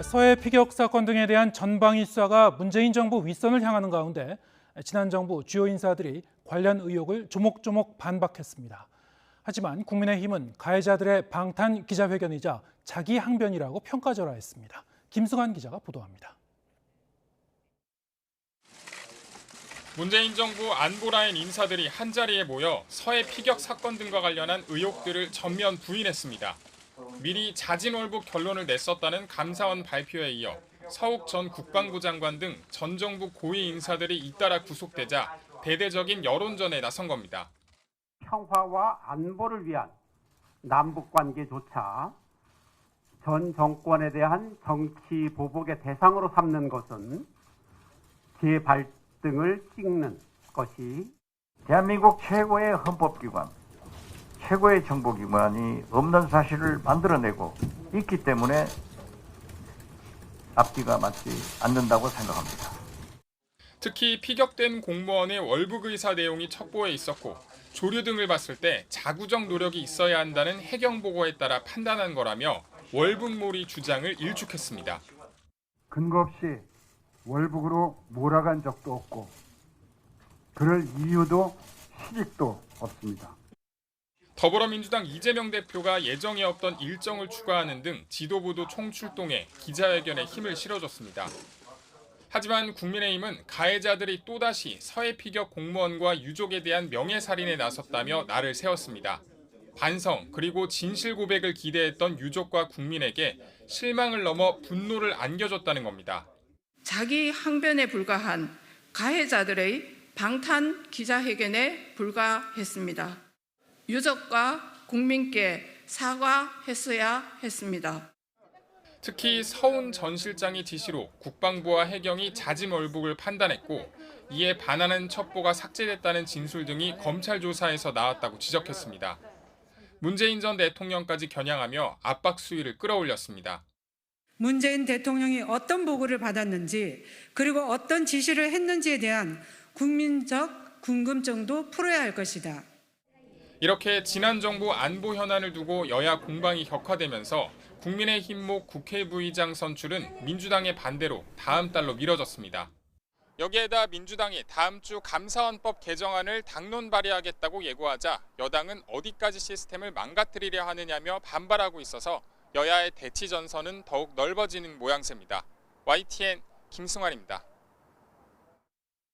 서해 피격 사건 등에 대한 전방위 수사가 문재인 정부 윗선을 향하는 가운데 지난 정부 주요 인사들이 관련 의혹을 조목조목 반박했습니다. 하지만 국민의힘은 가해자들의 방탄 기자회견이자 자기 항변이라고 평가절하했습니다. 김승환 기자가 보도합니다. 문재인 정부 안보라인 인사들이 한자리에 모여 서해 피격 사건 등과 관련한 의혹들을 전면 부인했습니다. 미리 자진월북 결론을 냈었다는 감사원 발표에 이어 서욱 전 국방부 장관 등 전 정부 고위 인사들이 잇따라 구속되자 대대적인 여론전에 나선 겁니다. 평화와 안보를 위한 남북관계조차 전 정권에 대한 정치 보복의 대상으로 삼는 것은 제 발등을 찍는 것이 대한민국 최고의 헌법기관, 최고의 정보기관이 없는 사실을 만들어내고 있기 때문에 앞뒤가 맞지 않는다고 생각합니다. 특히 피격된 공무원의 월북 의사 내용이 첩보에 있었고 조류 등을 봤을 때 자구적 노력이 있어야 한다는 해경 보고에 따라 판단한 거라며 월북몰이 주장을 일축했습니다. 근거 없이 월북으로 몰아간 적도 없고 그럴 이유도 시직도 없습니다. 더불어민주당 이재명 대표가 예정에 없던 일정을 추가하는 등 지도부도 총출동해 기자회견에 힘을 실어줬습니다. 하지만 국민의힘은 가해자들이 또다시 서해 피격 공무원과 유족에 대한 명예살인에 나섰다며 날을 세웠습니다. 반성 그리고 진실 고백을 기대했던 유족과 국민에게 실망을 넘어 분노를 안겨줬다는 겁니다. 자기 항변에 불과한 가해자들의 방탄 기자회견에 불과했습니다. 유족과 국민께 사과했어야 했습니다. 특히 서훈 전 실장의 지시로 국방부와 해경이 자진월북을 판단했고 이에 반하는 첩보가 삭제됐다는 진술 등이 검찰 조사에서 나왔다고 지적했습니다. 문재인 전 대통령까지 겨냥하며 압박 수위를 끌어올렸습니다. 문재인 대통령이 어떤 보고를 받았는지 그리고 어떤 지시를 했는지에 대한 국민적 궁금증도 풀어야 할 것이다. 이렇게 지난 정부 안보 현안을 두고 여야 공방이 격화되면서 국민의힘목 국회부의장 선출은 민주당의 반대로 다음 달로 미뤄졌습니다. 여기에다 민주당이 다음 주 감사원법 개정안을 당론 발의하겠다고 예고하자 여당은 어디까지 시스템을 망가뜨리려 하느냐며 반발하고 있어서 여야의 대치 전선은 더욱 넓어지는 모양새입니다. YTN 김승환입니다.